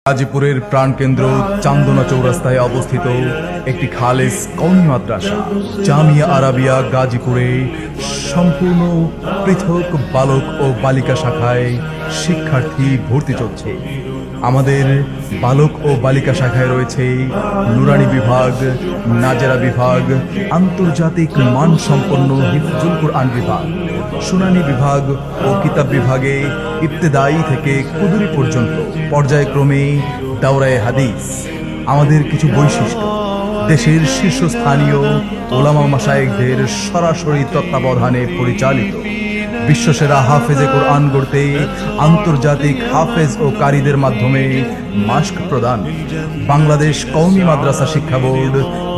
গাজীপুরের প্রাণকেন্দ্র চান্দনা চৌরাস্তায় অবস্থিত একটি খালেস কওমি মাদ্রাসা জামিয়া আরাবিয়া গাজীপুরে সম্পূর্ণ পৃথক বালক ও বালিকা শাখায় শিক্ষার্থী ভর্তি চলছে। আমাদের বালক ও বালিকা শাখায় রয়েছে নুরানি বিভাগ, নাজেরা বিভাগ, আন্তর্জাতিক মানসম্পন্ন হিফজুল কুরআন বিভাগ, শুনানি বিভাগ ও কিতাব বিভাগে ইবতেদায়ী থেকে কুদুরি পর্যন্ত পর্যায়ক্রমে দাওরায়ে হাদিস। আমাদের কিছু বৈশিষ্ট্য: দেশের শীর্ষস্থানীয় ওলামা মাশায়েখদের সরাসরি তত্ত্বাবধানে পরিচালিত, বিশ্বসেরা হাফেজে কোরআন গড়তে আন্তর্জাতিক হাফেজ ও কারীদের মাধ্যমে মাস্ক প্রদান, বাংলাদেশ কওমি মাদ্রাসা শিক্ষা বোর্ড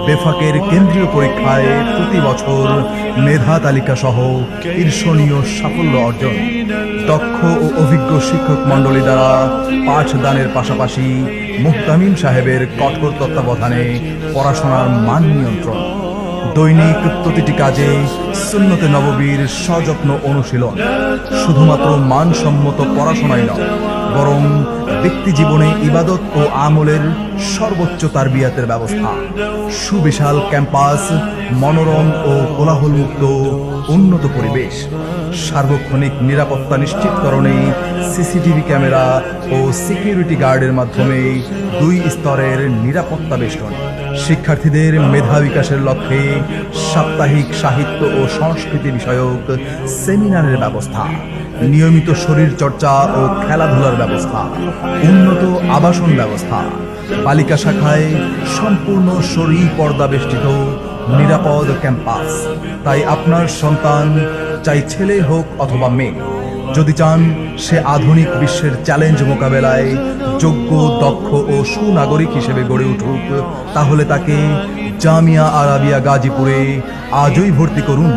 বেফাকের কেন্দ্রীয় পরীক্ষায় প্রতি বছর মেধা তালিকা সহ ঈর্ষণীয় সাফল্য অর্জন, দক্ষ ও অভিজ্ঞ শিক্ষক মণ্ডলী দ্বারা পাঠদানের পাশাপাশি মুহতামিম সাহেবের কঠোর তত্ত্বাবধানে পড়াশোনার মান নিয়ন্ত্রণ, দৈনিক প্রতিটি কাজে সুন্নতে নববীর সযত্ন অনুশীলন, শুধুমাত্র মানসম্মত পড়াশোনাই নয় বরং ব্যক্তি জীবনে ইবাদত ও আমলের সর্বোচ্চ তারবিয়াতের ব্যবস্থা, সুবিশাল ক্যাম্পাস, মনোরম ও কোলাহলমুক্ত উন্নত পরিবেশ, সার্বক্ষণিক নিরাপত্তা নিশ্চিতকরণে সিসিটিভি ক্যামেরা ও সিকিউরিটি গার্ডের মাধ্যমে 2 স্তরের নিরাপত্তা বেষ্টন, শিক্ষার্থীদের মেধা বিকাশের লক্ষ্যে সাপ্তাহিক সাহিত্য ও সংস্কৃতি বিষয়ক সেমিনারের ব্যবস্থা, নিয়মিত শরীর চর্চা ও খেলাধুলার ব্যবস্থা, উন্নত আবাসন ব্যবস্থা, বালিকা শাখায় সম্পূর্ণ শরীর পর্দা বেষ্টিত নিরাপদ ক্যাম্পাস। তাই আপনার সন্তান, চাই ছেলে হোক অথবা মেয়ে, যদি চান সে আধুনিক বিশ্বের চ্যালেঞ্জ মোকাবেলায় যোগ্য, দক্ষ ও সুনাগরিক হিসেবে গড়ে উঠুক, তাহলে তাকে জামিয়া আরাবিয়া গাজীপুরে আজই ভর্তি করুন।